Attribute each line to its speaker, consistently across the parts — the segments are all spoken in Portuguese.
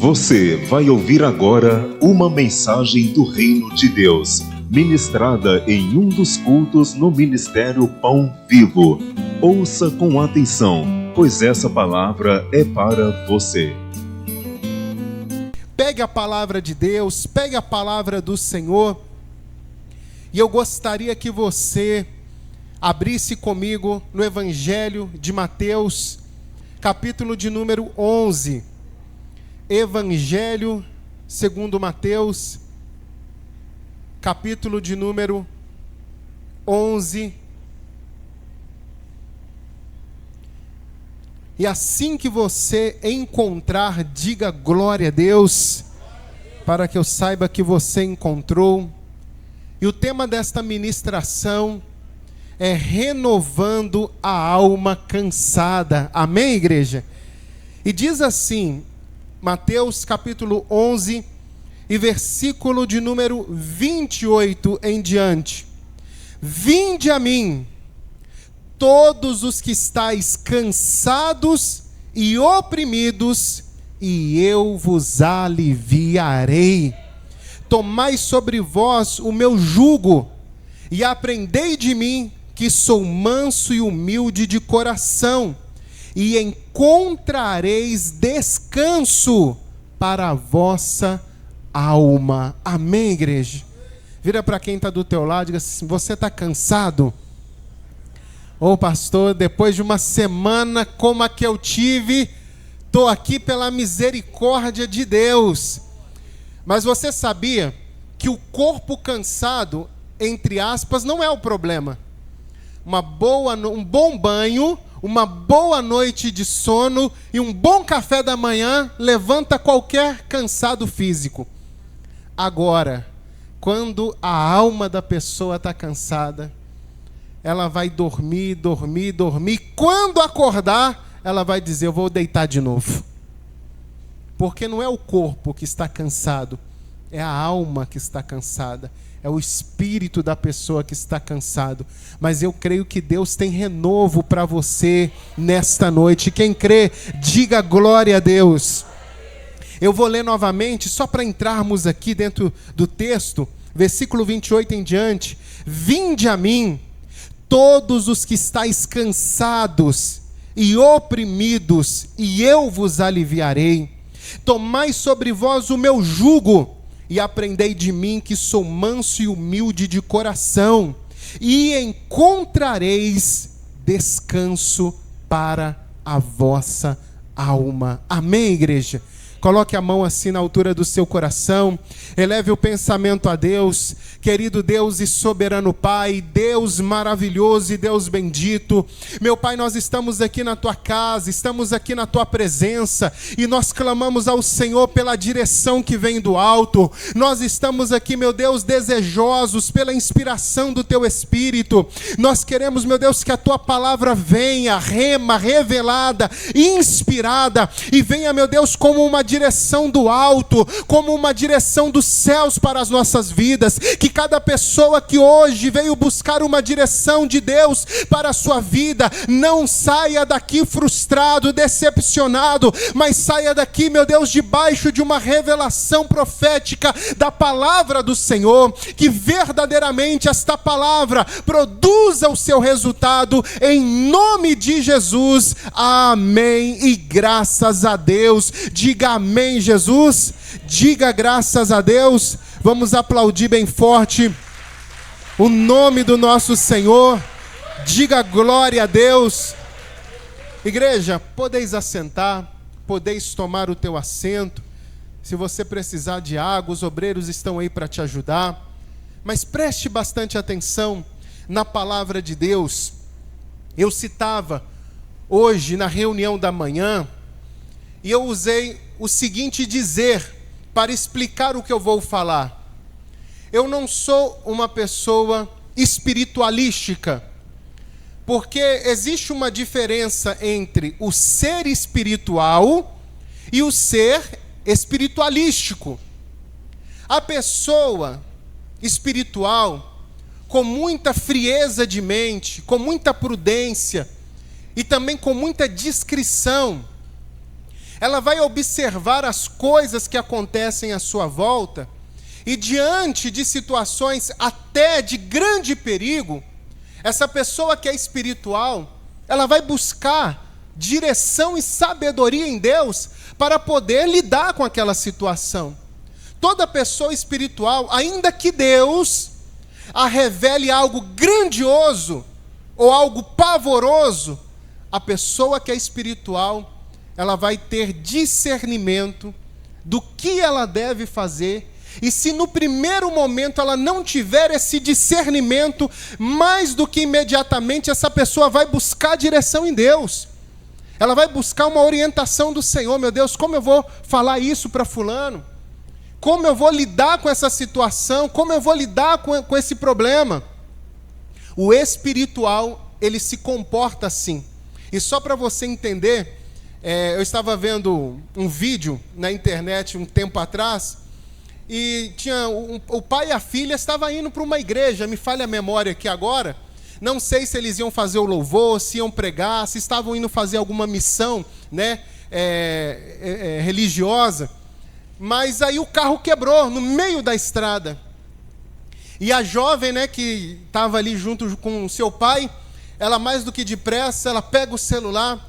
Speaker 1: Você vai ouvir agora uma mensagem do Reino de Deus, ministrada em um dos cultos no Ministério Pão Vivo. Ouça com atenção, pois essa palavra é para você.
Speaker 2: Pegue a palavra de Deus, pegue a palavra do Senhor, e eu gostaria que você abrisse comigo no Evangelho de Mateus, capítulo de número 11. Evangelho segundo Mateus, capítulo de número 11. E assim que você encontrar, diga glória a Deus, para que eu saiba que você encontrou. E o tema desta ministração é renovando a alma cansada. Amém, igreja? E diz assim, Mateus capítulo 11 e versículo de número 28 em diante: Vinde a mim, todos os que estáis cansados e oprimidos, e eu vos aliviarei. Tomai sobre vós o meu jugo, e aprendei de mim, que sou manso e humilde de coração, e encontrareis descanso para a vossa alma. Amém, igreja? Vira para quem está do teu lado e diga assim: você está cansado? Ô pastor, depois de uma semana como a que eu tive, estou aqui pela misericórdia de Deus. Mas você sabia que o corpo cansado, entre aspas, não é o problema. Um bom banho, uma boa noite de sono e um bom café da manhã levanta qualquer cansado físico. Agora, quando a alma da pessoa está cansada, ela vai dormir. Quando acordar, ela vai dizer: eu vou deitar de novo. Porque não é o corpo que está cansado, é a alma que está cansada. É o espírito da pessoa que está cansado. Mas eu creio que Deus tem renovo para você nesta noite. Quem crê, diga glória a Deus. Eu vou ler novamente, só para entrarmos aqui dentro do texto, versículo 28 em diante. Vinde a mim, todos os que estáis cansados e oprimidos, e eu vos aliviarei. Tomai sobre vós o meu jugo, e aprendei de mim, que sou manso e humilde de coração, e encontrareis descanso para a vossa alma. Amém, igreja? Coloque a mão assim na altura do seu coração, eleve o pensamento a Deus. Querido Deus e soberano Pai, Deus maravilhoso e Deus bendito, meu Pai, nós estamos aqui na Tua casa, estamos aqui na Tua presença, e nós clamamos ao Senhor pela direção que vem do alto. Nós estamos aqui, meu Deus, desejosos pela inspiração do Teu Espírito. Nós queremos, meu Deus, que a Tua palavra venha, revelada, inspirada, e venha, meu Deus, como uma direção do alto, como uma direção dos céus para as nossas vidas. Que cada pessoa que hoje veio buscar uma direção de Deus para a sua vida, não saia daqui frustrado, decepcionado, mas saia daqui, meu Deus, debaixo de uma revelação profética da palavra do Senhor, que verdadeiramente esta palavra produza o seu resultado, em nome de Jesus. Amém e graças a Deus. Diga amém, Jesus. Diga graças a Deus. Vamos aplaudir bem forte o nome do nosso Senhor. Diga glória a Deus. Igreja, podeis assentar, podeis tomar o teu assento. Se você precisar de água, os obreiros estão aí para te ajudar. Mas preste bastante atenção na palavra de Deus. Eu citava hoje na reunião da manhã, e eu usei o seguinte dizer para explicar o que eu vou falar. Eu não sou uma pessoa espiritualística, porque existe uma diferença entre o ser espiritual e o ser espiritualístico. A pessoa espiritual, com muita frieza de mente, com muita prudência e também com muita discrição, ela vai observar as coisas que acontecem à sua volta, e diante de situações até de grande perigo, essa pessoa que é espiritual, ela vai buscar direção e sabedoria em Deus para poder lidar com aquela situação. Toda pessoa espiritual, ainda que Deus a revele algo grandioso ou algo pavoroso, a pessoa que é espiritual, ela vai ter discernimento do que ela deve fazer. E se no primeiro momento ela não tiver esse discernimento, mais do que imediatamente essa pessoa vai buscar direção em Deus. Ela vai buscar uma orientação do Senhor. Meu Deus, como eu vou falar isso para fulano? Como eu vou lidar com essa situação? Como eu vou lidar com esse problema? O espiritual, ele se comporta assim. E só para você entender, eu estava vendo um vídeo na internet um tempo atrás, e tinha o pai e a filha estavam indo para uma igreja, me falha a memória aqui agora, não sei se eles iam fazer o louvor, se iam pregar, se estavam indo fazer alguma missão, né, religiosa, mas aí o carro quebrou no meio da estrada, e a jovem, né, que estava ali junto com o seu pai, ela mais do que depressa, ela pega o celular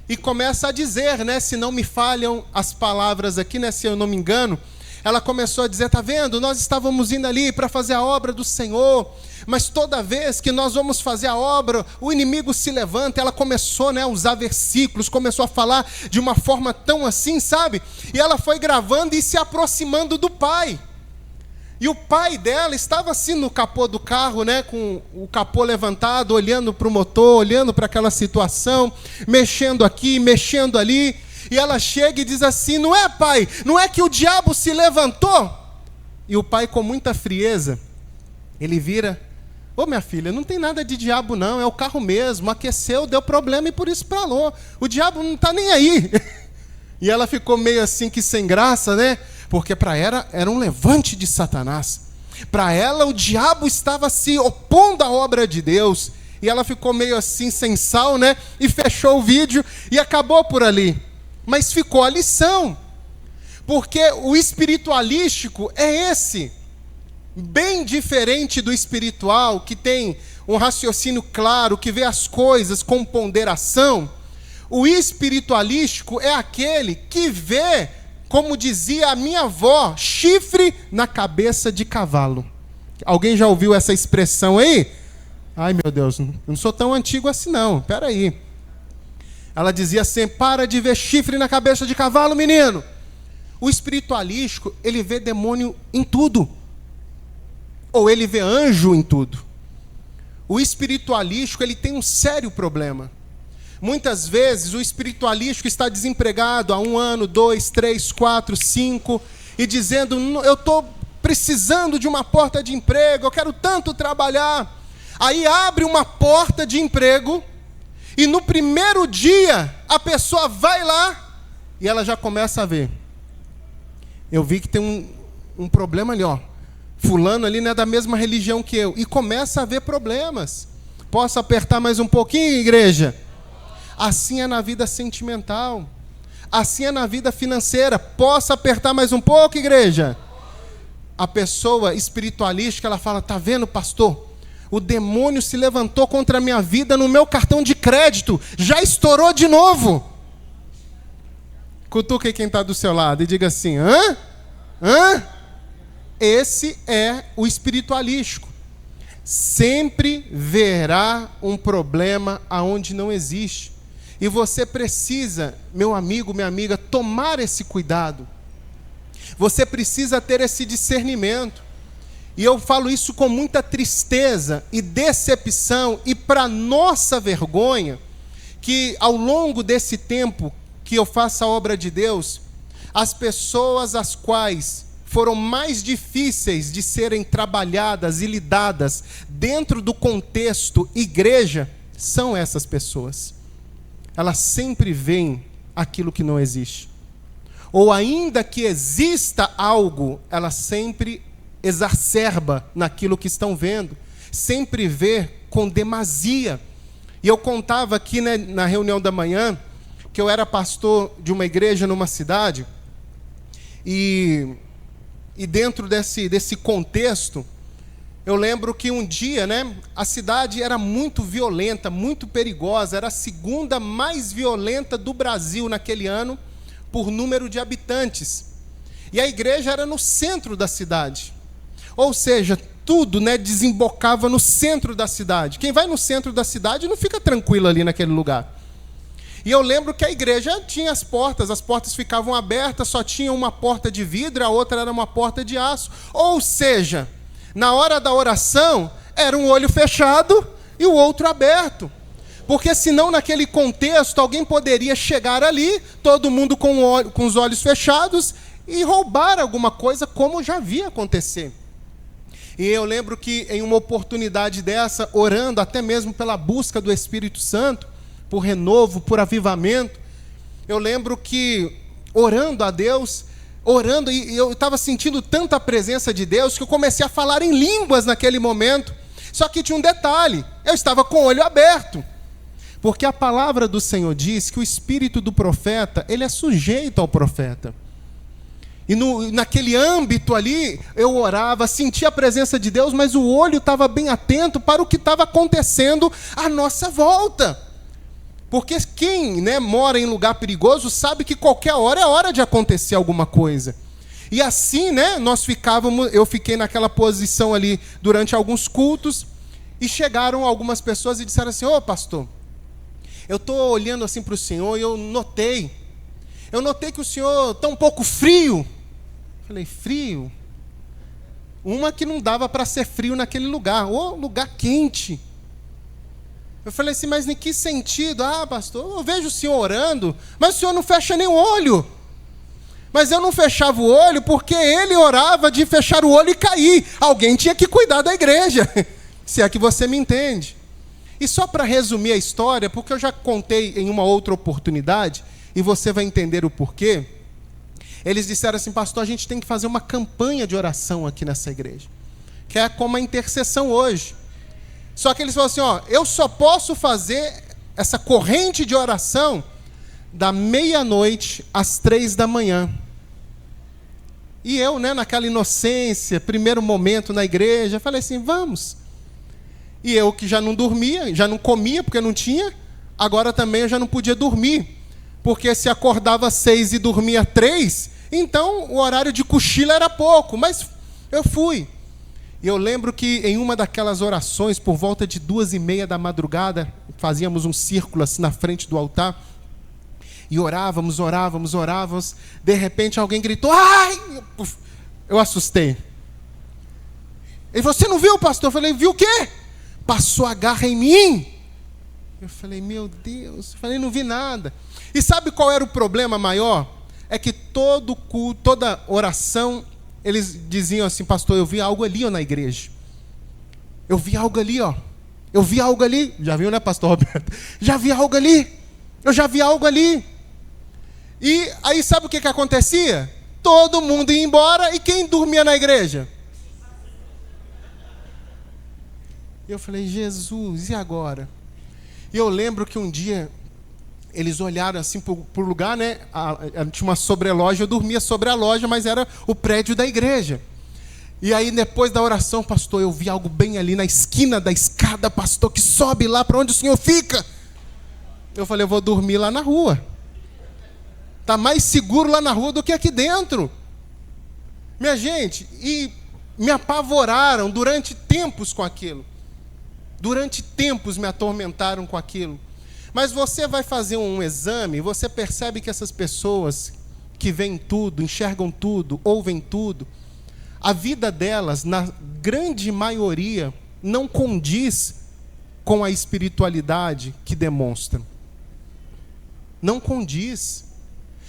Speaker 2: e começa a dizer, né, se não me falham as palavras aqui, né, se eu não me engano, ela começou a dizer, tá vendo, nós estávamos indo ali para fazer a obra do Senhor, mas toda vez que nós vamos fazer a obra, o inimigo se levanta. Ela começou, né, a usar versículos, começou a falar de uma forma tão assim, sabe? E ela foi gravando e se aproximando do pai. E o pai dela estava assim no capô do carro, né, com o capô levantado, olhando para o motor, olhando para aquela situação, mexendo aqui, mexendo ali. E ela chega e diz assim, não é, pai? Não é que o diabo se levantou? E o pai, com muita frieza, ele vira, ô minha filha, não tem nada de diabo não, é o carro mesmo, aqueceu, deu problema e por isso parou. O diabo não está nem aí. E ela ficou meio assim que sem graça, né? Porque para ela era um levante de Satanás. Para ela o diabo estava se opondo à obra de Deus. E ela ficou meio assim sem sal, né? E fechou o vídeo e acabou por ali. Mas ficou a lição, porque o espiritualístico é esse, bem diferente do espiritual, que tem um raciocínio claro, que vê as coisas com ponderação. O espiritualístico é aquele que vê, como dizia a minha avó, chifre na cabeça de cavalo. Alguém já ouviu essa expressão aí? Ai meu Deus, não sou tão antigo assim não, espera aí. Ela dizia assim, para de ver chifre na cabeça de cavalo, menino. O espiritualístico, ele vê demônio em tudo. Ou ele vê anjo em tudo. O espiritualístico, ele tem um sério problema. Muitas vezes, o espiritualístico está desempregado há 1 ano, 2, 3, 4, 5, e dizendo, eu estou precisando de uma porta de emprego, eu quero tanto trabalhar. Aí abre uma porta de emprego, e no primeiro dia, a pessoa vai lá e ela já começa a ver. Eu vi que tem um problema ali, ó. Fulano ali não é da mesma religião que eu. E começa a ver problemas. Posso apertar mais um pouquinho, igreja? Assim é na vida sentimental. Assim é na vida financeira. Posso apertar mais um pouco, igreja? A pessoa espiritualística, ela fala, tá vendo, pastor? O demônio se levantou contra a minha vida no meu cartão de crédito. Já estourou de novo. Cutuque quem está do seu lado e diga assim, hã? Hã? Esse é o espiritualístico. Sempre verá um problema aonde não existe. E você precisa, meu amigo, minha amiga, tomar esse cuidado. Você precisa ter esse discernimento. E eu falo isso com muita tristeza e decepção, e para nossa vergonha, que ao longo desse tempo que eu faço a obra de Deus, as pessoas as quais foram mais difíceis de serem trabalhadas e lidadas dentro do contexto igreja, são essas pessoas. Elas sempre veem aquilo que não existe. Ou ainda que exista algo, elas sempre exacerba naquilo que estão vendo, sempre vê com demasia. E eu contava aqui, né, na reunião da manhã, que eu era pastor de uma igreja numa cidade, e dentro desse contexto, eu lembro que um dia, né, a cidade era muito violenta, muito perigosa, era a segunda mais violenta do Brasil naquele ano, por número de habitantes. E a igreja era no centro da cidade. Ou seja, tudo, né, desembocava no centro da cidade. Quem vai no centro da cidade não fica tranquilo ali naquele lugar. E eu lembro que a igreja tinha as portas ficavam abertas, só tinha uma porta de vidro, a outra era uma porta de aço. Ou seja, na hora da oração, era um olho fechado e o outro aberto. Porque senão, naquele contexto, alguém poderia chegar ali, todo mundo com os olhos fechados, e roubar alguma coisa, como já via acontecer. E eu lembro que em uma oportunidade dessa, orando até mesmo pela busca do Espírito Santo, por renovo, por avivamento, eu lembro que, orando a Deus, e eu estava sentindo tanta presença de Deus, que eu comecei a falar em línguas naquele momento. Só que tinha um detalhe, eu estava com o olho aberto. Porque a palavra do Senhor diz que o espírito do profeta, ele é sujeito ao profeta. E naquele âmbito ali, eu orava, sentia a presença de Deus, mas o olho estava bem atento para o que estava acontecendo à nossa volta. Porque quem, né, mora em lugar perigoso sabe que qualquer hora é hora de acontecer alguma coisa. E assim, né, eu fiquei naquela posição ali durante alguns cultos, e chegaram algumas pessoas e disseram assim: ô pastor, eu estou olhando assim para o senhor e eu notei que o senhor está um pouco frio. Falei, frio? Uma que não dava para ser frio naquele lugar, ou lugar quente. Eu falei assim, mas em que sentido? Ah, pastor, eu vejo o senhor orando, mas o senhor não fecha nem o olho. Mas eu não fechava o olho porque ele orava de fechar o olho e cair. Alguém tinha que cuidar da igreja, se é que você me entende. E só para resumir a história, porque eu já contei em uma outra oportunidade, e você vai entender o porquê, eles disseram assim, pastor, a gente tem que fazer uma campanha de oração aqui nessa igreja, que é como a intercessão hoje. Só que eles falaram assim, ó, eu só posso fazer essa corrente de oração da meia-noite às 3h. E eu, né, naquela inocência, primeiro momento na igreja, falei assim, vamos. E eu que já não dormia, já não comia porque não tinha, agora também eu já não podia dormir. Porque se acordava às 6 e dormia às 3, então o horário de cochilo era pouco, mas eu fui. E eu lembro que em uma daquelas orações, por volta de 2h30 fazíamos um círculo assim na frente do altar, e orávamos, de repente alguém gritou, ai! Eu assustei. Ele falou, você não viu, pastor? Eu falei, viu o quê? Passou a garra em mim. Eu falei, meu Deus, eu falei, não vi nada. E sabe qual era o problema maior? É que todo culto, toda oração, eles diziam assim, pastor, eu vi algo ali ó, na igreja. Eu vi algo ali, ó. Eu vi algo ali. Já viu, né, pastor Roberto? Já vi algo ali. Eu já vi algo ali. E aí sabe o que acontecia? Todo mundo ia embora e quem dormia na igreja? Eu falei, Jesus, e agora? E eu lembro que um dia eles olharam assim para o lugar, né? Tinha uma sobreloja, eu dormia sobre a loja, mas era o prédio da igreja. E aí depois da oração, pastor, eu vi algo bem ali na esquina da escada, pastor, que sobe lá para onde o senhor fica. Eu falei, eu vou dormir lá na rua. Está mais seguro lá na rua do que aqui dentro. Minha gente, e me apavoraram durante tempos com aquilo. Durante tempos me atormentaram com aquilo. Mas você vai fazer um exame, você percebe que essas pessoas que veem tudo, enxergam tudo, ouvem tudo, a vida delas, na grande maioria, não condiz com a espiritualidade que demonstram. Não condiz.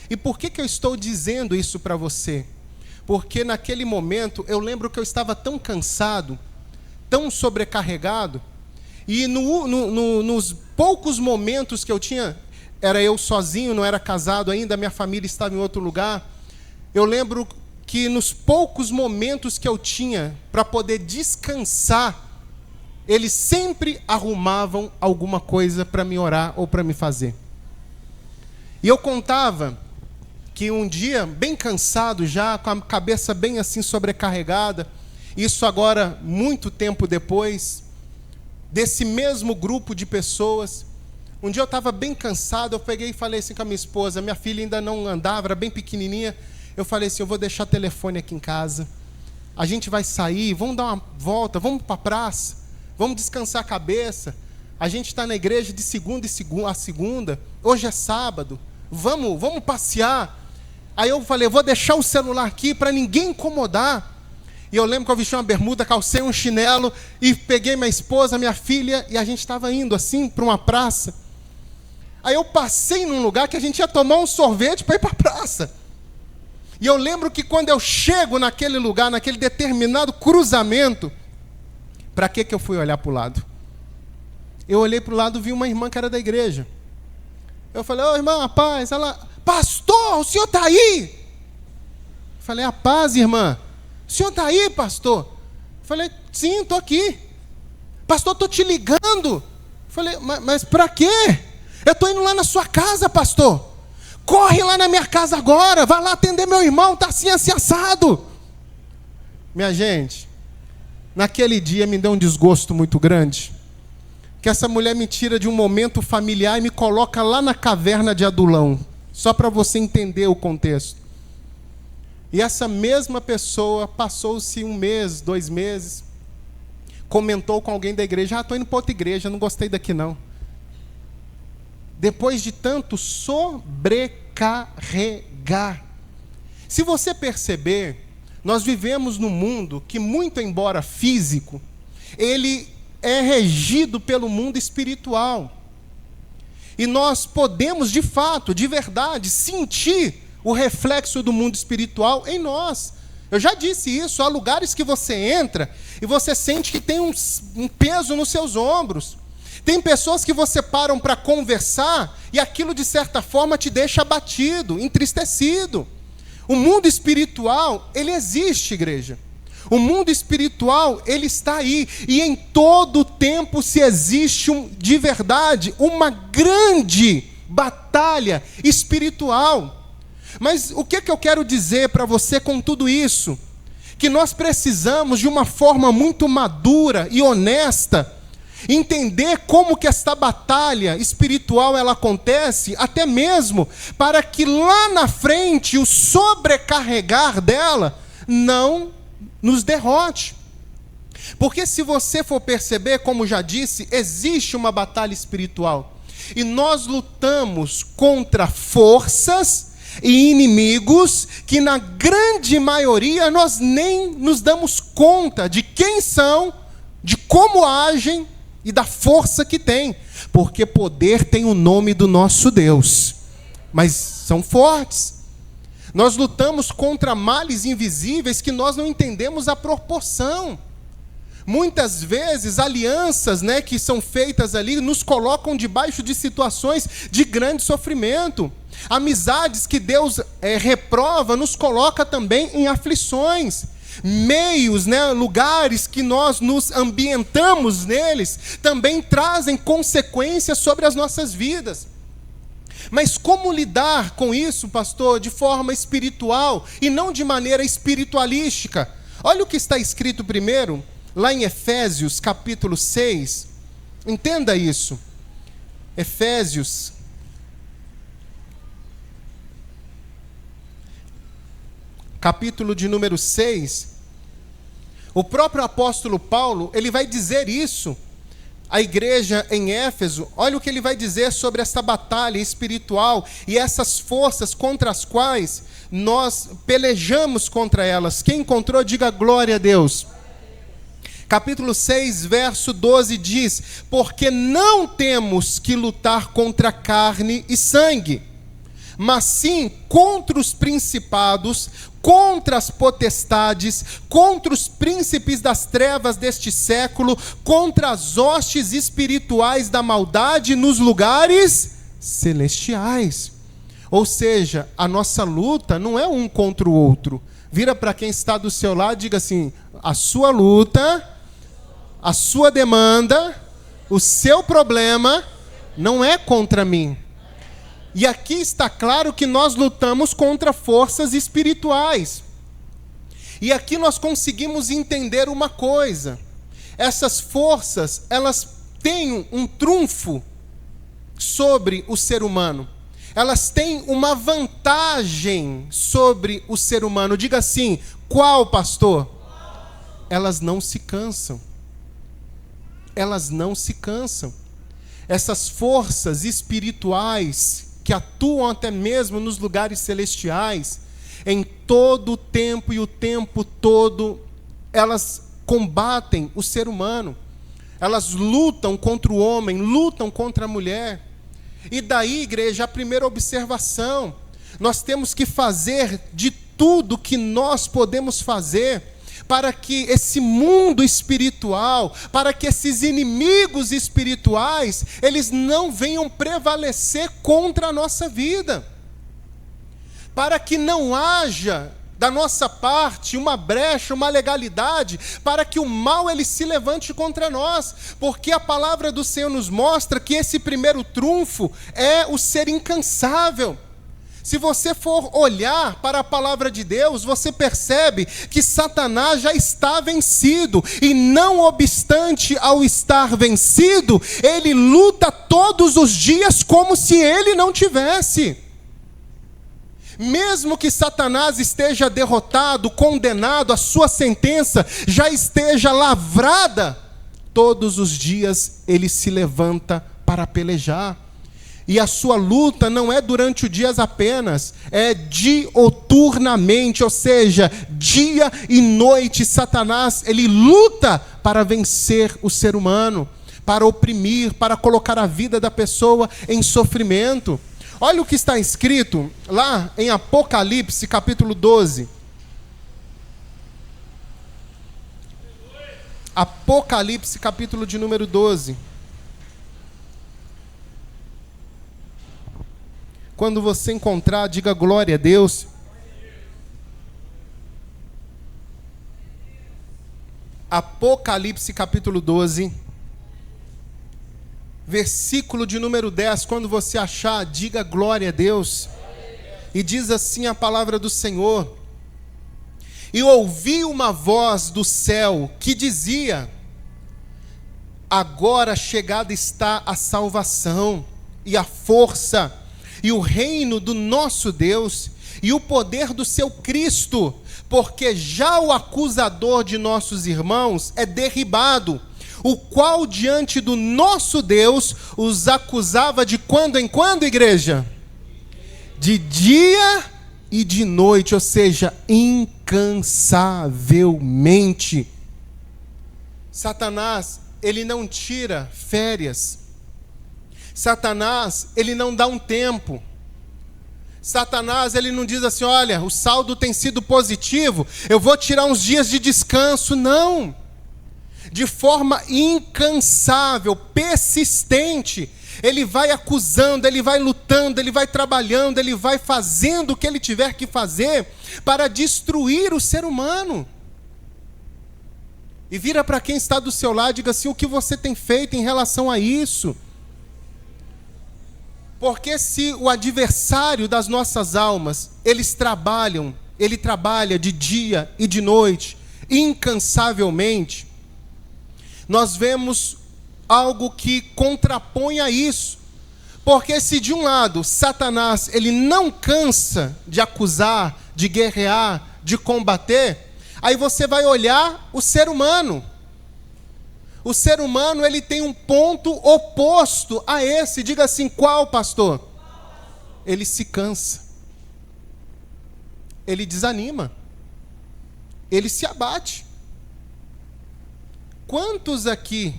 Speaker 2: E por que eu estou dizendo isso para você? Porque naquele momento, eu lembro que eu estava tão cansado, tão sobrecarregado, e nos poucos momentos que eu tinha, era eu sozinho, não era casado ainda, minha família estava em outro lugar, eu lembro que nos poucos momentos que eu tinha para poder descansar, eles sempre arrumavam alguma coisa para me orar ou para me fazer. E eu contava que um dia, bem cansado já, com a cabeça bem assim sobrecarregada, isso agora muito tempo depois, desse mesmo grupo de pessoas, um dia eu estava bem cansado, eu peguei e falei assim com a minha esposa, minha filha ainda não andava, era bem pequenininha, eu falei assim, eu vou deixar o telefone aqui em casa, a gente vai sair, vamos dar uma volta, vamos para a praça, vamos descansar a cabeça, a gente está na igreja de segunda a segunda, hoje é sábado, vamos passear. Aí eu falei, eu vou deixar o celular aqui para ninguém incomodar. E eu lembro que eu vesti uma bermuda, calcei um chinelo e peguei minha esposa, minha filha, e a gente estava indo assim para uma praça. Aí eu passei num lugar que a gente ia tomar um sorvete para ir para a praça. E eu lembro que quando eu chego naquele lugar, naquele determinado cruzamento, para que eu fui olhar para o lado? Eu olhei para o lado e vi uma irmã que era da igreja. Eu falei, ô irmã, a paz. Ela, pastor, o senhor está aí? Eu falei, a paz, irmã. O senhor está aí, pastor? Eu falei, sim, estou aqui. Pastor, estou te ligando. Eu falei, mas para quê? Eu estou indo lá na sua casa, pastor. Corre lá na minha casa agora. Vai lá atender meu irmão, está assim assado. Minha gente, naquele dia me deu um desgosto muito grande. Que essa mulher me tira de um momento familiar e me coloca lá na caverna de Adulão. Só para você entender o contexto. E essa mesma pessoa, passou-se 1 mês, 2 meses, comentou com alguém da igreja, estou indo para outra igreja, não gostei daqui não. Depois de tanto sobrecarregar. Se você perceber, nós vivemos num mundo que, muito embora físico, ele é regido pelo mundo espiritual. E nós podemos, de fato, de verdade, sentir o reflexo do mundo espiritual em nós. Eu já disse isso, há lugares que você entra e você sente que tem um peso nos seus ombros. Tem pessoas que você param para conversar e aquilo, de certa forma, te deixa abatido, entristecido. O mundo espiritual, ele existe, igreja. O mundo espiritual, ele está aí. E em todo tempo se existe, de verdade, uma grande batalha espiritual. Mas o que eu quero dizer para você com tudo isso? Que nós precisamos, de uma forma muito madura e honesta, entender como que esta batalha espiritual ela acontece, até mesmo para que lá na frente o sobrecarregar dela não nos derrote. Porque se você for perceber, como já disse, existe uma batalha espiritual. E nós lutamos contra forças e inimigos que na grande maioria nós nem nos damos conta de quem são, de como agem e da força que tem. Porque poder tem o nome do nosso Deus. Mas são fortes. Nós lutamos contra males invisíveis que nós não entendemos a proporção. Muitas vezes, alianças, que são feitas ali, nos colocam debaixo de situações de grande sofrimento. Amizades que Deus reprova, nos coloca também em aflições. Meios, lugares que nós nos ambientamos neles, também trazem consequências sobre as nossas vidas. Mas como lidar com isso, pastor, de forma espiritual e não de maneira espiritualística? Olha o que está escrito primeiro, lá em Efésios, capítulo 6. Entenda isso. Efésios, capítulo de número 6. O próprio apóstolo Paulo, ele vai dizer isso à igreja em Éfeso. Olha o que ele vai dizer sobre essa batalha espiritual e essas forças contra as quais nós pelejamos contra elas. Quem encontrou, diga glória a Deus. Capítulo 6, verso 12 diz: porque não temos que lutar contra carne e sangue, mas sim contra os principados, contra as potestades, contra os príncipes das trevas deste século, contra as hostes espirituais da maldade nos lugares celestiais. Ou seja, a nossa luta não é um contra o outro. Vira para quem está do seu lado e diga assim: a sua luta, a sua demanda, o seu problema não é contra mim. E aqui está claro que nós lutamos contra forças espirituais. E aqui nós conseguimos entender uma coisa. Essas forças, elas têm um trunfo sobre o ser humano. Elas têm uma vantagem sobre o ser humano. Diga assim, qual, pastor? Elas não se cansam. Elas não se cansam. Essas forças espirituais que atuam até mesmo nos lugares celestiais, em todo o tempo e o tempo todo, elas combatem o ser humano. Elas lutam contra o homem, lutam contra a mulher. E daí, igreja, a primeira observação, nós temos que fazer de tudo que nós podemos fazer para que esse mundo espiritual, para que esses inimigos espirituais, eles não venham prevalecer contra a nossa vida. Para que não haja da nossa parte uma brecha, uma legalidade, para que o mal ele se levante contra nós, porque a palavra do Senhor nos mostra que esse primeiro trunfo é o ser incansável. Se você for olhar para a palavra de Deus, você percebe que Satanás já está vencido, e não obstante ao estar vencido, ele luta todos os dias como se ele não tivesse. Mesmo que Satanás esteja derrotado, condenado, a sua sentença já esteja lavrada, todos os dias ele se levanta para pelejar. E a sua luta não é durante o dia apenas, é dioturnamente, ou seja, dia e noite. Satanás, ele luta para vencer o ser humano, para oprimir, para colocar a vida da pessoa em sofrimento. Olha o que está escrito lá em Apocalipse, capítulo 12. Apocalipse, capítulo de número 12. Quando você encontrar, diga glória a Deus. Apocalipse, capítulo 12. Versículo de número 10, quando você achar, diga glória a Deus. E diz assim a palavra do Senhor: e ouvi uma voz do céu que dizia: agora chegada está a salvação, e a força, e o reino do nosso Deus, e o poder do seu Cristo, porque já o acusador de nossos irmãos é derribado, o qual diante do nosso Deus os acusava de quando em quando, igreja? De dia e de noite, ou seja, incansavelmente. Satanás, ele não tira férias. Satanás, ele não dá um tempo. Satanás, ele não diz assim: olha, o saldo tem sido positivo, eu vou tirar uns dias de descanso. Não. De forma incansável, persistente, ele vai acusando, ele vai lutando, ele vai trabalhando, ele vai fazendo o que ele tiver que fazer para destruir o ser humano. E vira para quem está do seu lado e diga assim: o que você tem feito em relação a isso? Porque se o adversário das nossas almas, ele trabalha de dia e de noite, incansavelmente, nós vemos algo que contrapõe a isso. Porque se de um lado Satanás ele não cansa de acusar, de guerrear, de combater, aí você vai olhar o ser humano. O ser humano ele tem um ponto oposto a esse. Diga assim: qual, pastor? Ele se cansa. Ele desanima. Ele se abate. Quantos aqui,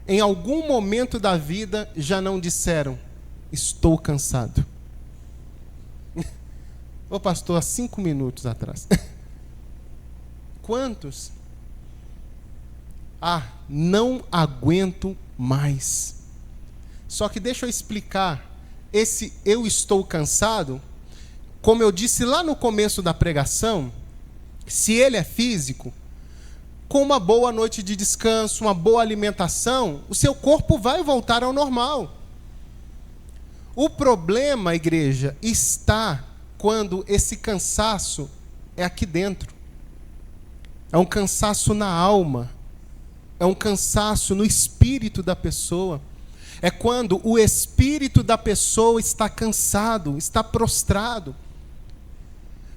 Speaker 2: em algum momento da vida, já não disseram: estou cansado? Ô pastor, há 5 minutos atrás. Quantos? Ah, não aguento mais. Só que deixa eu explicar. Esse eu estou cansado, como eu disse lá no começo da pregação, se ele é físico, com uma boa noite de descanso, uma boa alimentação, o seu corpo vai voltar ao normal. O problema, igreja, está quando esse cansaço é aqui dentro. É um cansaço na alma. É um cansaço no espírito da pessoa. É quando o espírito da pessoa está cansado, está prostrado.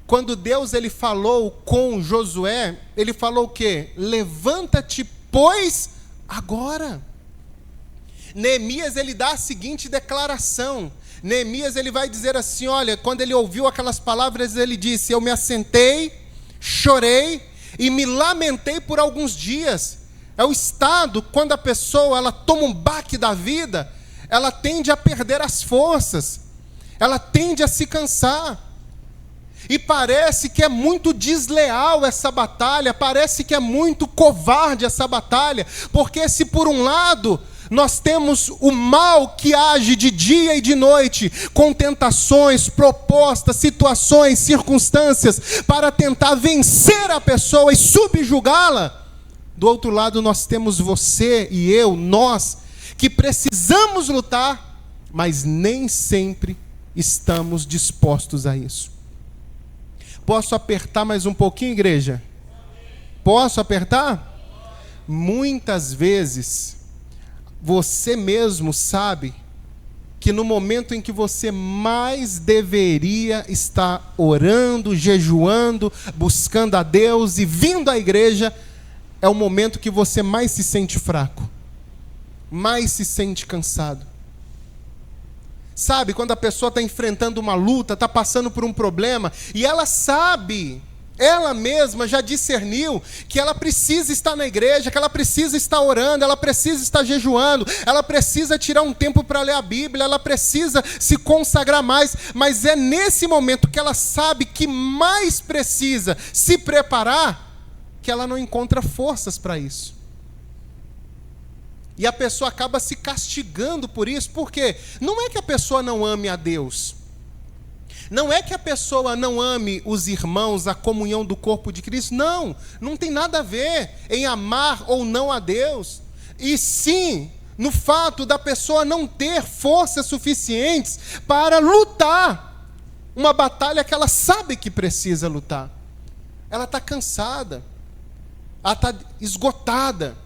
Speaker 2: Quando Deus ele falou com Josué, ele falou o quê? Levanta-te, pois, agora. Neemias ele dá a seguinte declaração. Neemias ele vai dizer assim, olha, quando ele ouviu aquelas palavras, ele disse, eu me assentei, chorei e me lamentei por alguns dias. É o estado, quando a pessoa ela toma um baque da vida, ela tende a perder as forças, ela tende a se cansar. E parece que é muito desleal essa batalha, parece que é muito covarde essa batalha, porque se por um lado nós temos o mal que age de dia e de noite, com tentações, propostas, situações, circunstâncias, para tentar vencer a pessoa e subjugá-la, do outro lado nós temos você e eu, nós, que precisamos lutar, mas nem sempre estamos dispostos a isso. Posso apertar mais um pouquinho, igreja? Posso apertar? Muitas vezes, você mesmo sabe que no momento em que você mais deveria estar orando, jejuando, buscando a Deus e vindo à igreja, é o momento que você mais se sente fraco, mais se sente cansado. Sabe, quando a pessoa está enfrentando uma luta, está passando por um problema, e ela sabe, ela mesma já discerniu que ela precisa estar na igreja, que ela precisa estar orando, ela precisa estar jejuando, ela precisa tirar um tempo para ler a Bíblia, ela precisa se consagrar mais, mas é nesse momento que ela sabe que mais precisa se preparar, que ela não encontra forças para isso. E a pessoa acaba se castigando por isso, porque não é que a pessoa não ame a Deus, não é que a pessoa não ame os irmãos, a comunhão do corpo de Cristo, não tem nada a ver em amar ou não a Deus, e sim no fato da pessoa não ter forças suficientes para lutar uma batalha que ela sabe que precisa lutar. Ela está cansada, ela está esgotada.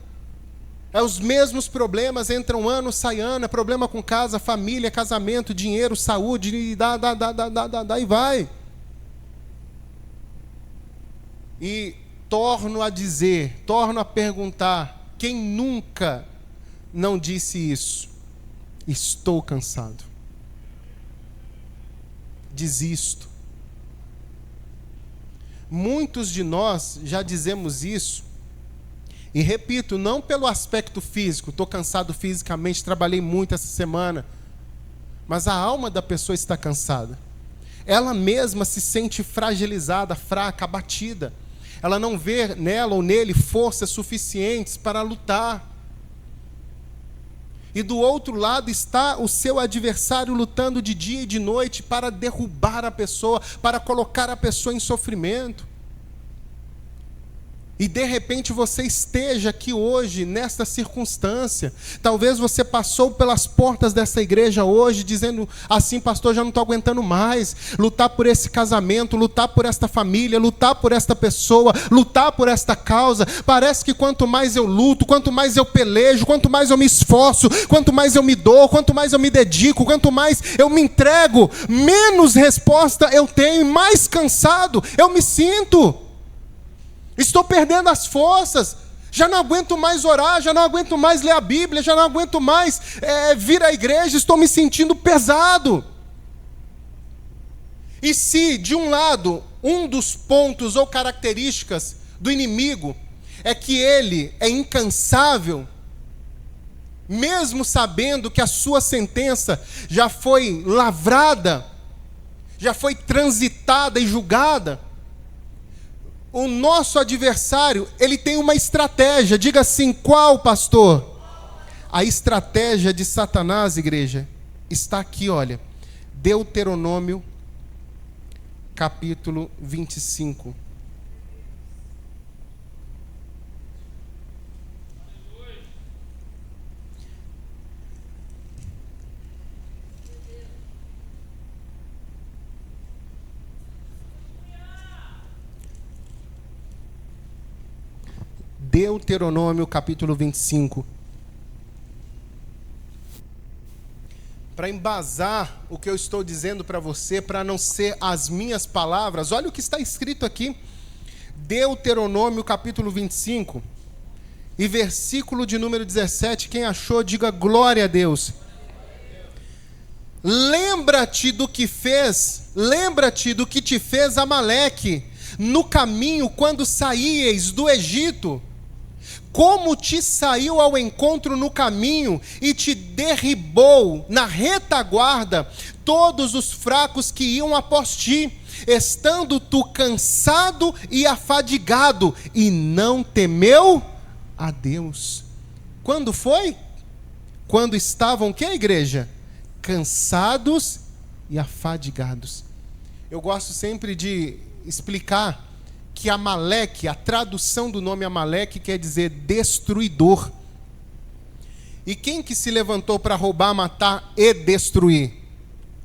Speaker 2: É os mesmos problemas, entra um ano, sai ano, é problema com casa, família, casamento, dinheiro, saúde, e daí vai. E torno a dizer, torno a perguntar, quem nunca não disse isso? Estou cansado. Desisto. Muitos de nós já dizemos isso. E repito, não pelo aspecto físico, estou cansado fisicamente, trabalhei muito essa semana, mas a alma da pessoa está cansada. Ela mesma se sente fragilizada, fraca, abatida. Ela não vê nela ou nele forças suficientes para lutar. E do outro lado está o seu adversário lutando de dia e de noite para derrubar a pessoa, para colocar a pessoa em sofrimento. E de repente você esteja aqui hoje, nesta circunstância. Talvez você passou pelas portas dessa igreja hoje, dizendo assim, pastor, já não estou aguentando mais. Lutar por esse casamento, lutar por esta família, lutar por esta pessoa, lutar por esta causa. Parece que quanto mais eu luto, quanto mais eu pelejo, quanto mais eu me esforço, quanto mais eu me dou, quanto mais eu me dedico, quanto mais eu me entrego, menos resposta eu tenho e mais cansado eu me sinto. Estou perdendo as forças, já não aguento mais orar, já não aguento mais ler a Bíblia, já não aguento mais vir à igreja, estou me sentindo pesado. E se, de um lado, um dos pontos ou características do inimigo é que ele é incansável, mesmo sabendo que a sua sentença já foi lavrada, já foi transitada e julgada, o nosso adversário, ele tem uma estratégia. Diga assim, qual, pastor? A estratégia de Satanás, igreja, está aqui, olha. Deuteronômio, capítulo 25. Deuteronômio capítulo 25. Para embasar o que eu estou dizendo para você, para não ser as minhas palavras, olha o que está escrito aqui. Deuteronômio capítulo 25 e versículo de número 17. Quem achou, diga glória a Deus. Lembra-te do que te fez Amaleque no caminho quando saíeis do Egito, como te saiu ao encontro no caminho e te derribou na retaguarda todos os fracos que iam após ti, estando tu cansado e afadigado, e não temeu a Deus. Quando foi? Quando estavam, que igreja? Cansados e afadigados. Eu gosto sempre de explicar que Amaleque, a tradução do nome Amaleque quer dizer destruidor. E quem que se levantou para roubar, matar e destruir?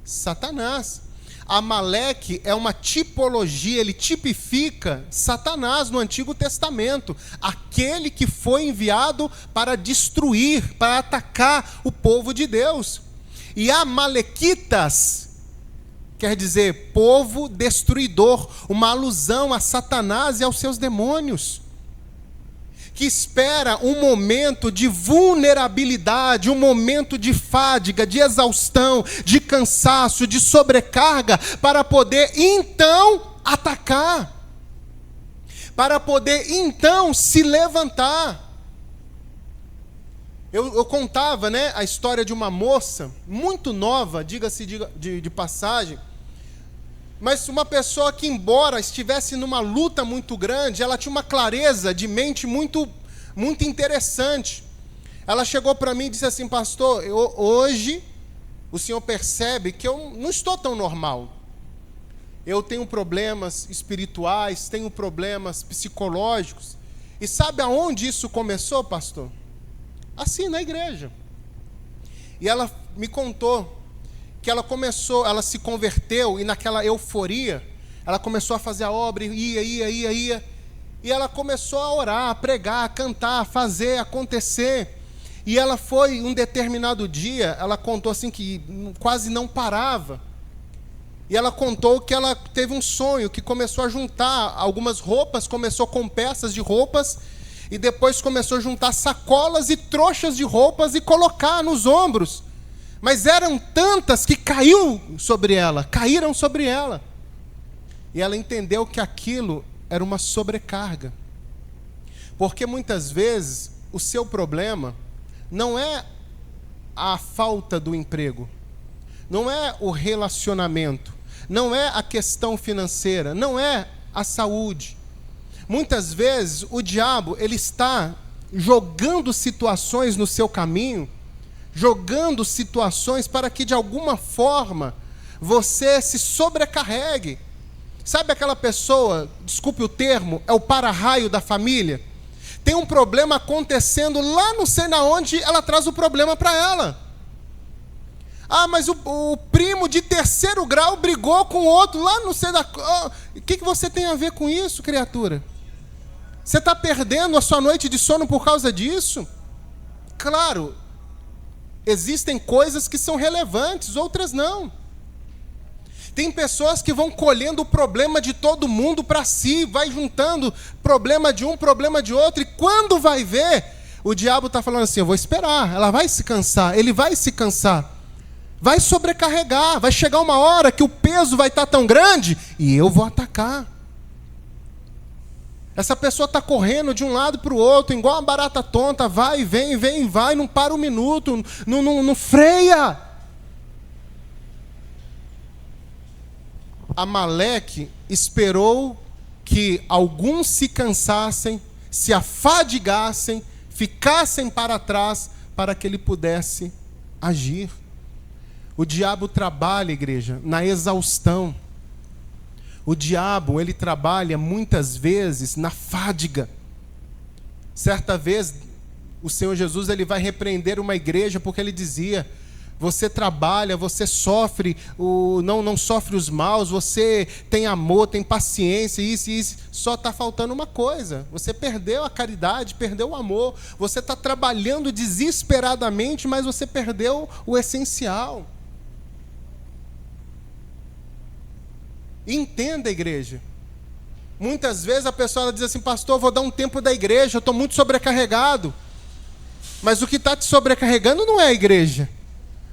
Speaker 2: Satanás. Amaleque é uma tipologia, ele tipifica Satanás no Antigo Testamento, aquele que foi enviado para destruir, para atacar o povo de Deus. E Amalequitas quer dizer povo destruidor, uma alusão a Satanás e aos seus demônios, que espera um momento de vulnerabilidade, um momento de fadiga, de exaustão, de cansaço, de sobrecarga, para poder então atacar, para poder então se levantar. Eu contava, a história de uma moça muito nova, diga-se de passagem, mas uma pessoa que, embora estivesse numa luta muito grande, ela tinha uma clareza de mente muito, muito interessante. Ela chegou para mim e disse assim: pastor, hoje o senhor percebe que eu não estou tão normal. Eu tenho problemas espirituais, tenho problemas psicológicos. E sabe aonde isso começou, pastor? Assim, na igreja. E ela me contou que ela se converteu, e naquela euforia, ela começou a fazer a obra, ia. E ela começou a orar, a pregar, a cantar, a fazer acontecer. E ela foi, um determinado dia, ela contou assim que quase não parava. E ela contou que ela teve um sonho, que começou a juntar algumas roupas, começou com peças de roupas, e depois começou a juntar sacolas e trouxas de roupas e colocar nos ombros. Mas eram tantas que caíram sobre ela. E ela entendeu que aquilo era uma sobrecarga. Porque muitas vezes o seu problema não é a falta do emprego, não é o relacionamento, não é a questão financeira, não é a saúde. Muitas vezes o diabo, ele está jogando situações no seu caminho, jogando situações para que de alguma forma você se sobrecarregue. Sabe aquela pessoa, desculpe o termo, é o para-raio da família? Tem um problema acontecendo lá não sei na onde, ela traz o problema para ela. Ah, mas o primo de 3º grau brigou com o outro lá não sei da... O que você tem a ver com isso, criatura? Você está perdendo a sua noite de sono por causa disso? Claro, existem coisas que são relevantes, outras não. Tem pessoas que vão colhendo o problema de todo mundo para si, vai juntando problema de um, problema de outro, e quando vai ver, o diabo está falando assim: eu vou esperar, ela vai se cansar, ele vai se cansar, vai sobrecarregar, vai chegar uma hora que o peso vai estar tão grande, e eu vou atacar. Essa pessoa está correndo de um lado para o outro, igual uma barata tonta, vai, vem, não para um minuto, não freia. Amaleque esperou que alguns se cansassem, se afadigassem, ficassem para trás, para que ele pudesse agir. O diabo trabalha, igreja, na exaustão. O diabo, ele trabalha muitas vezes na fadiga. Certa vez, o Senhor Jesus, ele vai repreender uma igreja porque ele dizia: você trabalha, você sofre, não sofre os maus, você tem amor, tem paciência, isso, só está faltando uma coisa: você perdeu a caridade, perdeu o amor, você está trabalhando desesperadamente, mas você perdeu o essencial. Entenda, igreja. Muitas vezes a pessoa diz assim: pastor, eu vou dar um tempo da igreja, eu estou muito sobrecarregado. Mas o que está te sobrecarregando não é a igreja.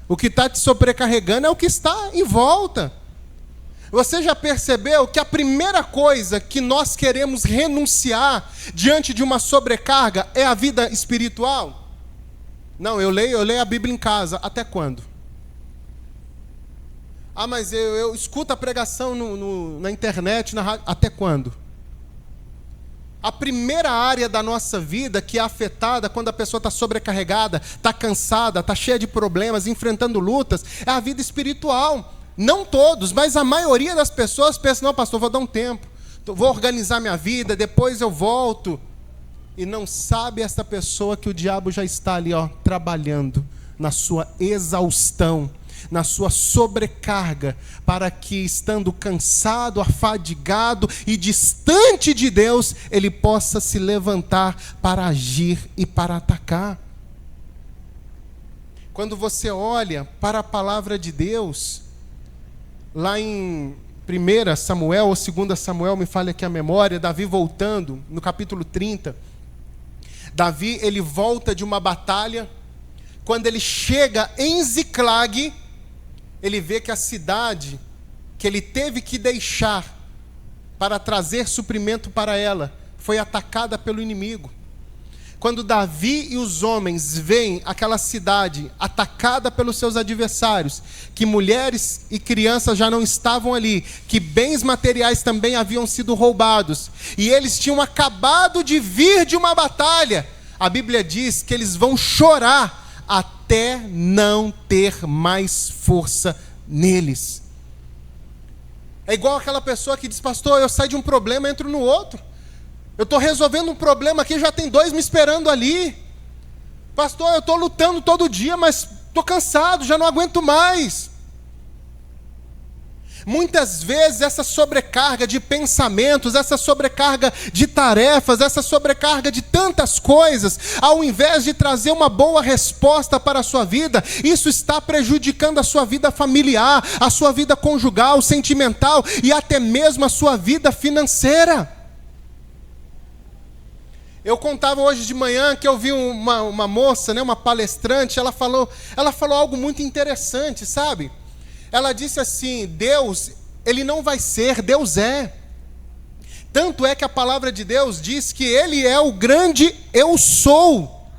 Speaker 2: O que está te sobrecarregando é o que está em volta. Você já percebeu que a primeira coisa que nós queremos renunciar diante de uma sobrecarga é a vida espiritual? Não, eu leio a Bíblia em casa. Até quando? Ah, mas eu escuto a pregação na internet, na rádio. Até quando? A primeira área da nossa vida que é afetada quando a pessoa está sobrecarregada, está cansada, está cheia de problemas, enfrentando lutas, é a vida espiritual. Não todos, mas a maioria das pessoas pensa: não, pastor, vou dar um tempo, vou organizar minha vida, depois eu volto. E não sabe essa pessoa que o diabo já está ali, trabalhando na sua exaustão, na sua sobrecarga, para que, estando cansado, afadigado e distante de Deus, ele possa se levantar para agir e para atacar. Quando você olha para a palavra de Deus, lá em 1 Samuel ou 2 Samuel, me falha aqui a memória, Davi voltando, no capítulo 30, Davi, ele volta de uma batalha. Quando ele chega em Ziclag, ele vê que a cidade que ele teve que deixar para trazer suprimento para ela foi atacada pelo inimigo. Quando Davi e os homens veem aquela cidade atacada pelos seus adversários, que mulheres e crianças já não estavam ali, que bens materiais também haviam sido roubados, e eles tinham acabado de vir de uma batalha, a Bíblia diz que eles vão chorar até não ter mais força neles. É igual aquela pessoa que diz: pastor, eu saio de um problema e entro no outro. Eu estou resolvendo um problema aqui, já tem 2 me esperando ali. Pastor, eu estou lutando todo dia, mas estou cansado, já não aguento mais. Muitas vezes essa sobrecarga de pensamentos, essa sobrecarga de tarefas, essa sobrecarga de tantas coisas, ao invés de trazer uma boa resposta para a sua vida, isso está prejudicando a sua vida familiar, a sua vida conjugal, sentimental e até mesmo a sua vida financeira. Eu contava hoje de manhã que eu vi uma moça, uma palestrante, ela falou algo muito interessante, sabe? Ela disse assim: Deus, Ele não vai ser, Deus é. Tanto é que a palavra de Deus diz que Ele é o grande eu sou.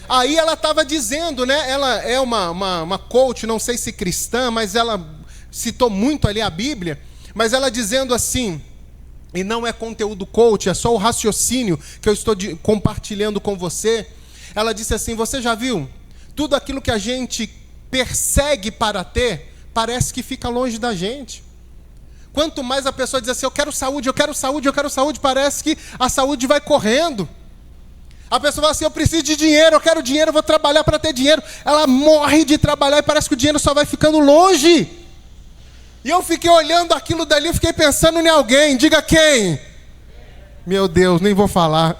Speaker 2: Aí ela estava dizendo, ela é uma coach, não sei se cristã, mas ela citou muito ali a Bíblia, mas ela dizendo assim, e não é conteúdo coach, é só o raciocínio que eu estou compartilhando com você. Ela disse assim: você já viu? Tudo aquilo que a gente persegue para ter, parece que fica longe da gente. Quanto mais a pessoa diz assim: eu quero saúde, eu quero saúde, eu quero saúde, parece que a saúde vai correndo. A pessoa fala assim: eu preciso de dinheiro, eu quero dinheiro, eu vou trabalhar para ter dinheiro. Ela morre de trabalhar e parece que o dinheiro só vai ficando longe. E eu fiquei olhando aquilo dali, fiquei pensando em alguém. Diga quem? Meu Deus, nem vou falar.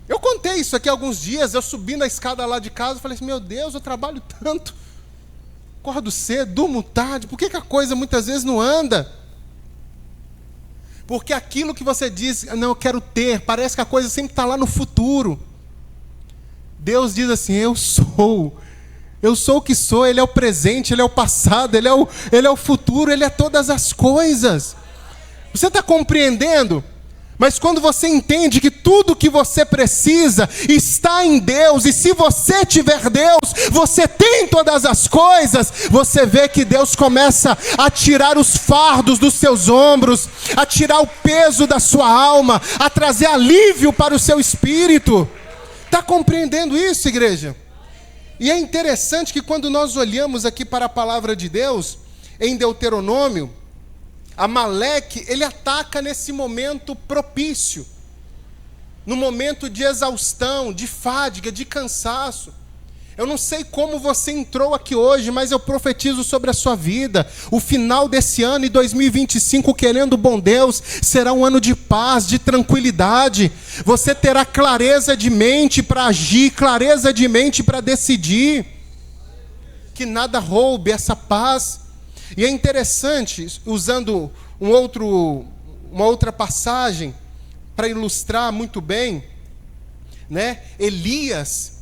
Speaker 2: Eu contei isso aqui há alguns dias, eu subi na escada lá de casa, falei assim: meu Deus, eu trabalho tanto, acordo cedo, durmo tarde, por que a coisa muitas vezes não anda? Porque aquilo que você diz: não, eu quero ter, parece que a coisa sempre está lá no futuro. Deus diz assim: eu sou o que sou, Ele é o presente, Ele é o passado, Ele é o futuro, Ele é todas as coisas. Você está compreendendo? Mas quando você entende que tudo que você precisa está em Deus, e se você tiver Deus, você tem todas as coisas, você vê que Deus começa a tirar os fardos dos seus ombros, a tirar o peso da sua alma, a trazer alívio para o seu espírito. Está compreendendo isso, igreja? E é interessante que quando nós olhamos aqui para a palavra de Deus, em Deuteronômio, Amaleque, ele ataca nesse momento propício, no momento de exaustão, de fadiga, de cansaço. Eu não sei como você entrou aqui hoje, mas eu profetizo sobre a sua vida. O final desse ano, em 2025, querendo o bom Deus, será um ano de paz, de tranquilidade. Você terá clareza de mente para agir, clareza de mente para decidir. Que nada roube essa paz. E é interessante, usando uma outra passagem, para ilustrar muito bem, né? Elias,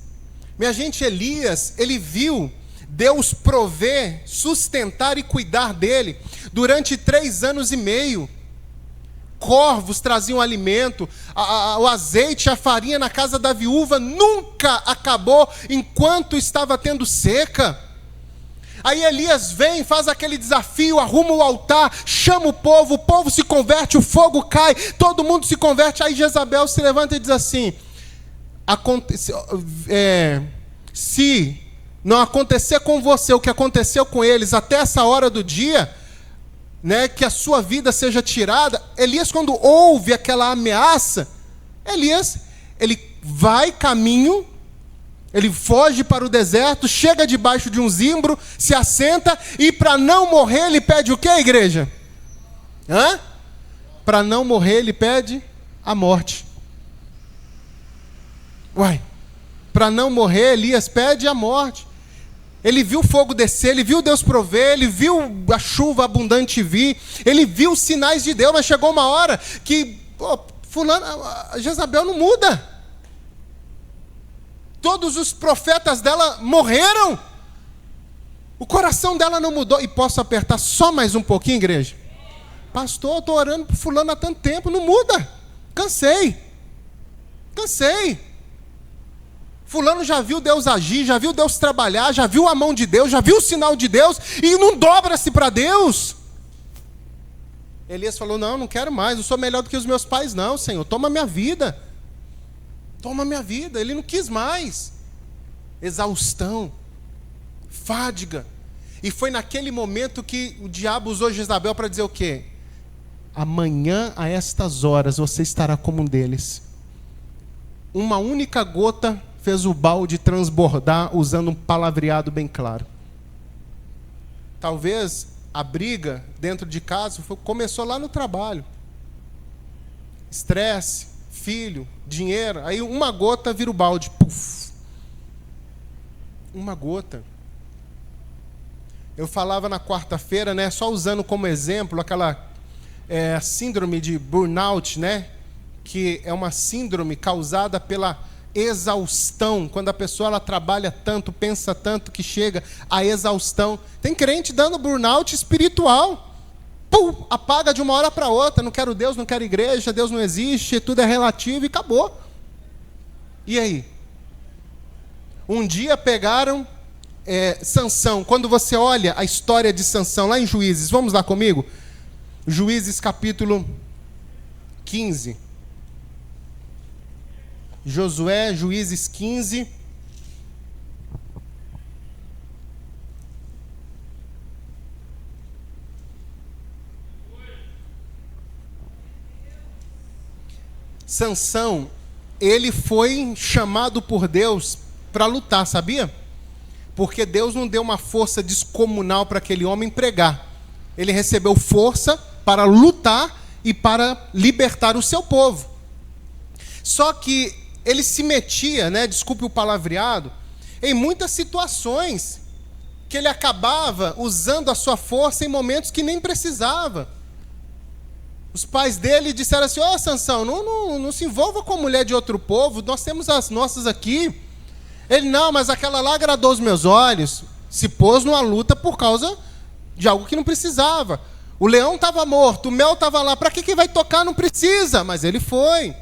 Speaker 2: minha gente, Elias, ele viu Deus prover, sustentar e cuidar dele durante 3 anos e meio. Corvos traziam alimento, o azeite, a farinha na casa da viúva nunca acabou enquanto estava tendo seca. Aí Elias vem, faz aquele desafio, arruma o altar, chama o povo se converte, o fogo cai, todo mundo se converte. Aí Jezabel se levanta e diz assim: se não acontecer com você o que aconteceu com eles até essa hora do dia, né, que a sua vida seja tirada. Elias, quando ouve aquela ameaça, ele vai caminho, ele foge para o deserto, chega debaixo de um zimbro, se assenta e, para não morrer, ele pede o que, igreja? Para não morrer, ele pede a morte. Para não morrer, Elias pede a morte. Ele viu o fogo descer, ele viu Deus prover, ele viu a chuva abundante vir, ele viu os sinais de Deus, mas chegou uma hora que Jezabel não muda. Todos os profetas dela morreram. O coração dela não mudou. E posso apertar só mais um pouquinho, igreja? Pastor, eu estou orando por fulano há tanto tempo. Não muda. Cansei. Fulano já viu Deus agir, já viu Deus trabalhar, já viu a mão de Deus, já viu o sinal de Deus e não dobra-se para Deus. Elias falou: não quero mais, não sou melhor do que os meus pais não, Senhor, toma minha vida. Toma minha vida. Ele não quis mais. Exaustão, fadiga. E foi naquele momento que o diabo usou Jezabel para dizer o quê? Amanhã, a estas horas, você estará como um deles. Uma única gota fez o balde transbordar, usando um palavreado bem claro. Talvez a briga dentro de casa começou lá no trabalho. Estresse, filho, dinheiro. Aí uma gota vira o balde. Puf. Uma gota. Eu falava na quarta-feira, né, só usando como exemplo aquela síndrome de burnout, né, que é uma síndrome causada pela exaustão. Quando a pessoa ela trabalha tanto, pensa tanto, que chega à exaustão. Tem crente dando burnout espiritual. Pum, apaga de uma hora para outra. Não quero Deus, não quero igreja, Deus não existe, tudo é relativo e acabou. E aí? Um dia pegaram Sansão. Quando você olha a história de Sansão lá em Juízes, vamos lá comigo? Juízes capítulo 15. Josué, Juízes 15. Sansão, ele foi chamado por Deus para lutar, sabia? Porque Deus não deu uma força descomunal para aquele homem pregar. Ele recebeu força para lutar e para libertar o seu povo. Só que ele se metia, né, desculpe o palavreado, em muitas situações que ele acabava usando a sua força em momentos que nem precisava. Os pais dele disseram assim: Sansão, não se envolva com a mulher de outro povo, nós temos as nossas aqui. Ele: não, mas aquela lá agradou os meus olhos. Se pôs numa luta por causa de algo que não precisava. O leão estava morto, o mel estava lá, para que vai tocar? Não precisa, mas ele foi.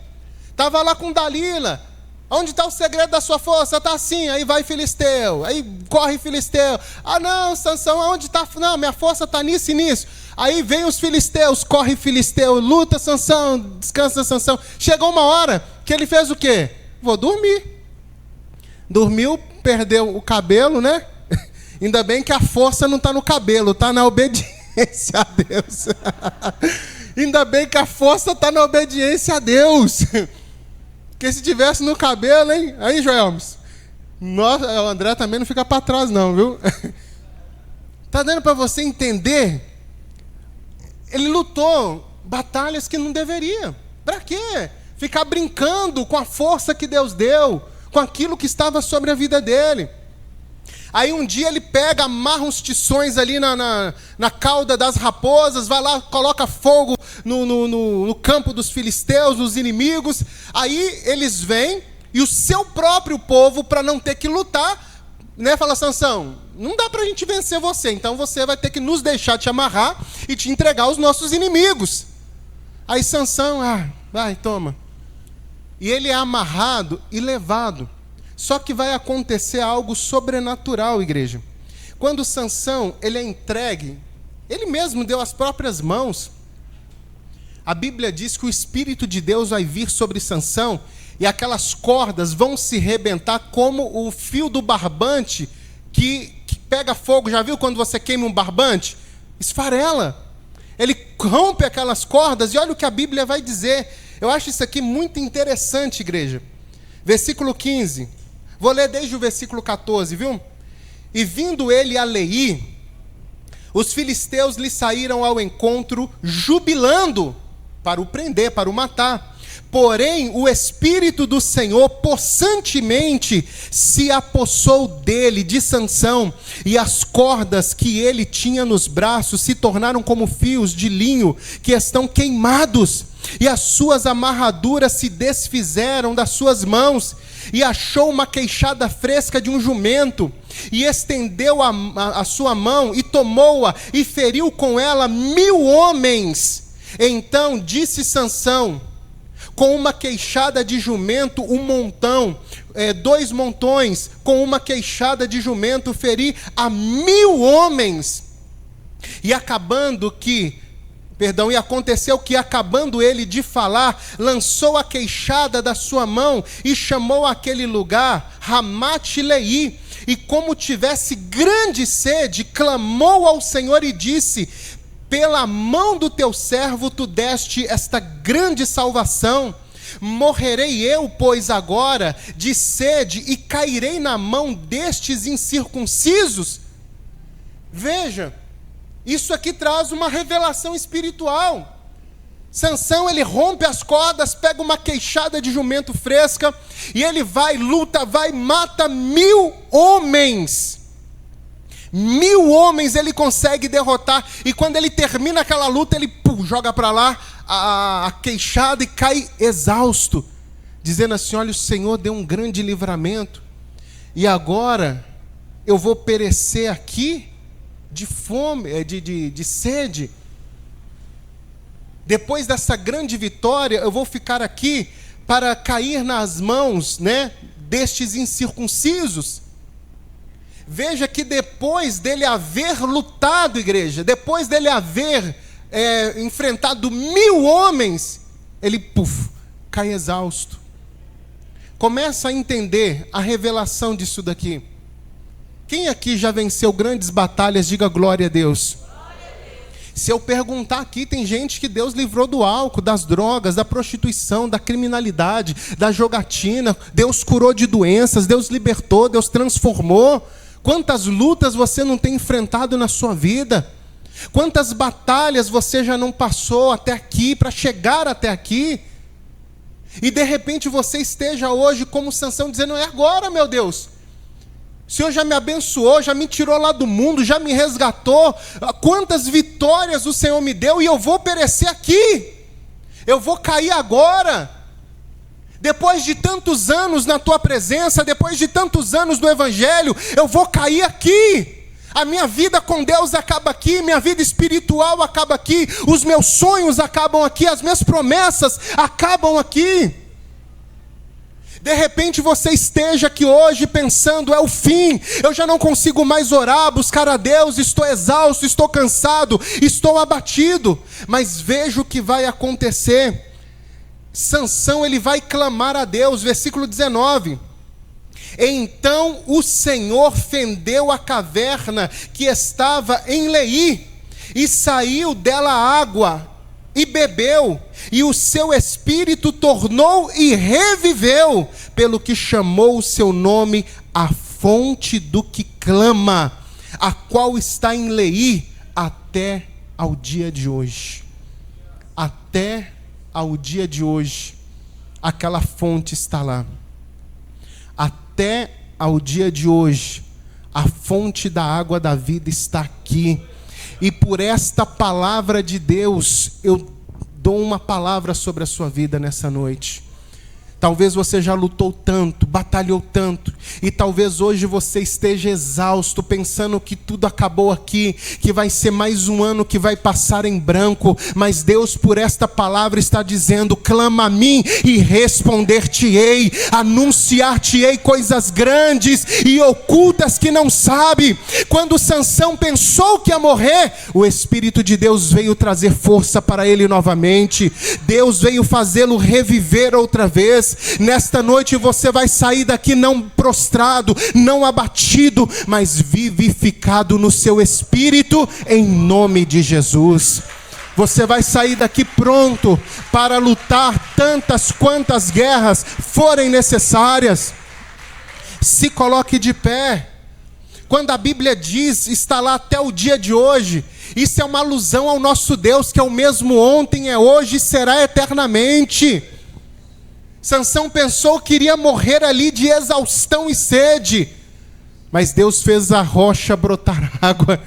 Speaker 2: Estava lá com Dalila. Onde está o segredo da sua força? Está assim, aí vai Filisteu, aí corre Filisteu. Não, Sansão, onde está? Não, minha força está nisso e nisso. Aí vem os filisteus, corre Filisteu, luta Sansão, descansa Sansão. Chegou uma hora que ele fez o quê? Vou dormir. Dormiu, perdeu o cabelo, né? Ainda bem que a força não está no cabelo, está na obediência a Deus. Ainda bem que a força está na obediência a Deus. Porque se tivesse no cabelo, hein? Aí, Joelmes, Nossa, o André também não fica para trás não, viu? Tá dando para você entender? Ele lutou batalhas que não deveria. Para quê? Ficar brincando com a força que Deus deu, com aquilo que estava sobre a vida dele. Aí um dia ele pega, amarra uns tições ali na cauda das raposas, vai lá, coloca fogo no campo dos filisteus, dos inimigos. Aí eles vêm e o seu próprio povo, para não ter que lutar, né, fala: Sansão, não dá para a gente vencer você, então você vai ter que nos deixar te amarrar e te entregar aos nossos inimigos. Aí Sansão, vai, toma. E ele é amarrado e levado. Só que vai acontecer algo sobrenatural, igreja. Quando Sansão ele é entregue, ele mesmo deu as próprias mãos. A Bíblia diz que o Espírito de Deus vai vir sobre Sansão e aquelas cordas vão se rebentar como o fio do barbante que pega fogo. Já viu quando você queima um barbante? Esfarela. Ele rompe aquelas cordas e olha o que a Bíblia vai dizer. Eu acho isso aqui muito interessante, igreja. Versículo 15. Vou ler desde o versículo 14, viu? E vindo ele a Leí, os filisteus lhe saíram ao encontro, jubilando, para o prender, para o matar. Porém, o Espírito do Senhor possantemente se apossou dele, de Sansão, e as cordas que ele tinha nos braços se tornaram como fios de linho que estão queimados, e as suas amarraduras se desfizeram das suas mãos. E achou uma queixada fresca de um jumento, e estendeu a sua mão, e tomou-a, e feriu com ela 1000 homens. Então disse Sansão: com uma queixada de jumento, 2 montões, com uma queixada de jumento, feri a 1000 homens. E aconteceu que, acabando ele de falar, lançou a queixada da sua mão e chamou aquele lugar Ramate-Leí. E como tivesse grande sede, clamou ao Senhor e disse: pela mão do teu servo tu deste esta grande salvação. Morrerei eu, pois, agora de sede e cairei na mão destes incircuncisos? Veja, isso aqui traz uma revelação espiritual. Sansão, ele rompe as cordas, pega uma queixada de jumento fresca, e ele vai, luta, mata 1000 homens. 1000 homens ele consegue derrotar, e quando ele termina aquela luta, ele joga para lá a queixada e cai exausto, dizendo assim: olha, o Senhor deu um grande livramento, e agora eu vou perecer aqui de fome, de sede. Depois dessa grande vitória, eu vou ficar aqui para cair nas mãos, né, destes incircuncisos. Veja que depois dele haver lutado, igreja, depois dele haver enfrentado 1000 homens, ele cai exausto. Começa a entender a revelação disso daqui. Quem aqui já venceu grandes batalhas? Diga glória a Deus. Se eu perguntar aqui, tem gente que Deus livrou do álcool, das drogas, da prostituição, da criminalidade, da jogatina. Deus curou de doenças, Deus libertou, Deus transformou. Quantas lutas você não tem enfrentado na sua vida? Quantas batalhas você já não passou até aqui, para chegar até aqui? E de repente você esteja hoje como Sansão, dizendo: é agora, meu Deus. O Senhor já me abençoou, já me tirou lá do mundo, já me resgatou. Quantas vitórias o Senhor me deu, e eu vou perecer aqui. Eu vou cair agora. Depois de tantos anos na tua presença, depois de tantos anos no Evangelho, eu vou cair aqui. A minha vida com Deus acaba aqui, minha vida espiritual acaba aqui, os meus sonhos acabam aqui, as minhas promessas acabam aqui. De repente você esteja aqui hoje pensando: é o fim, eu já não consigo mais orar, buscar a Deus, estou exausto, estou cansado, estou abatido. Mas veja o que vai acontecer. Sansão, ele vai clamar a Deus, versículo 19. Então o Senhor fendeu a caverna que estava em Leí, e saiu dela água, e bebeu, e o seu espírito tornou e reviveu, pelo que chamou o seu nome a fonte do que clama, a qual está em Leí até ao dia de hoje. Até ao dia de hoje, aquela fonte está lá. Até ao dia de hoje, a fonte da água da vida está aqui. E por esta palavra de Deus, eu dou uma palavra sobre a sua vida nessa noite. Talvez você já lutou tanto, batalhou tanto, e talvez hoje você esteja exausto, pensando que tudo acabou aqui, que vai ser mais um ano que vai passar em branco, mas Deus por esta palavra está dizendo: clama a mim e responder-te-ei, anunciar-te-ei coisas grandes e ocultas que não sabe. Quando Sansão pensou que ia morrer, o Espírito de Deus veio trazer força para ele novamente, Deus veio fazê-lo reviver outra vez. Nesta noite você vai sair daqui não prostrado, não abatido, mas vivificado no seu espírito, em nome de Jesus. Você vai sair daqui pronto para lutar tantas quantas guerras forem necessárias. Se coloque de pé. Quando a Bíblia diz, está lá até o dia de hoje, isso é uma alusão ao nosso Deus, que é o mesmo ontem, é hoje e será eternamente. Sansão pensou que iria morrer ali de exaustão e sede, mas Deus fez a rocha brotar água.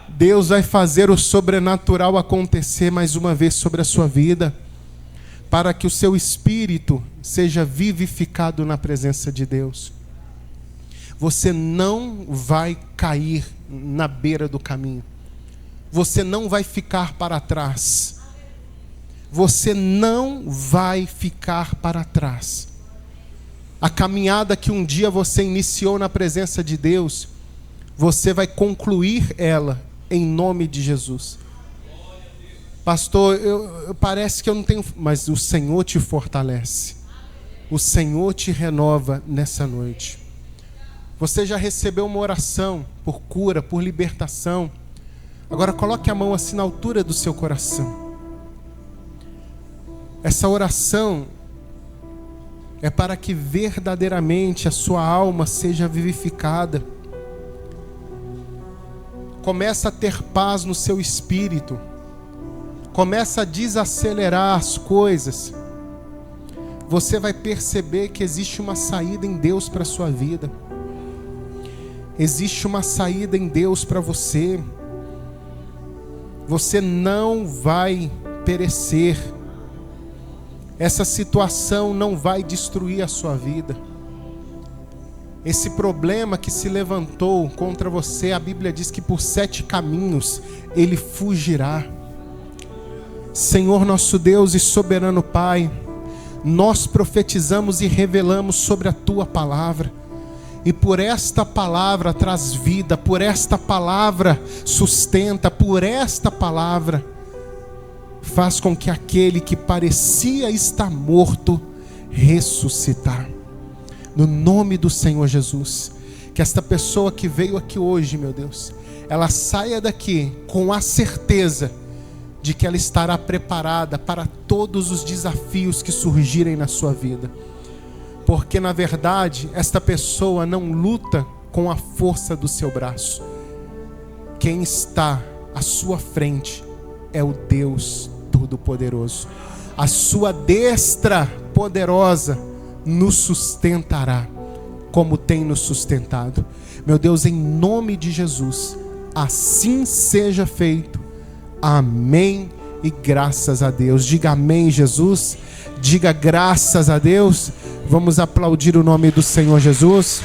Speaker 2: Deus vai fazer o sobrenatural acontecer mais uma vez sobre a sua vida, para que o seu espírito seja vivificado na presença de Deus. Você não vai cair na beira do caminho, você não vai ficar para trás. Você não vai ficar para trás. A caminhada que um dia você iniciou na presença de Deus, você vai concluir ela em nome de Jesus. Pastor, parece que eu não tenho, mas o Senhor te fortalece. O Senhor te renova nessa noite. Você já recebeu uma oração por cura, por libertação. Agora coloque a mão assim na altura do seu coração. Essa oração é para que verdadeiramente a sua alma seja vivificada. Começa a ter paz no seu espírito. Começa a desacelerar as coisas. Você vai perceber que existe uma saída em Deus para a sua vida. Existe uma saída em Deus para você. Você não vai perecer. Essa situação não vai destruir a sua vida. Esse problema que se levantou contra você, a Bíblia diz que por 7 caminhos ele fugirá. Senhor nosso Deus e soberano Pai, nós profetizamos e revelamos sobre a Tua palavra. E por esta palavra traz vida, por esta palavra sustenta, por esta palavra faz com que aquele que parecia estar morto ressuscitar. No nome do Senhor Jesus, que esta pessoa que veio aqui hoje, meu Deus, ela saia daqui com a certeza de que ela estará preparada para todos os desafios que surgirem na sua vida. Porque na verdade, esta pessoa não luta com a força do seu braço. Quem está à sua frente é o Deus Todo-Poderoso. A sua destra poderosa nos sustentará, como tem nos sustentado. Meu Deus, em nome de Jesus, assim seja feito. Amém e graças a Deus. Diga amém, Jesus. Diga graças a Deus. Vamos aplaudir o nome do Senhor Jesus.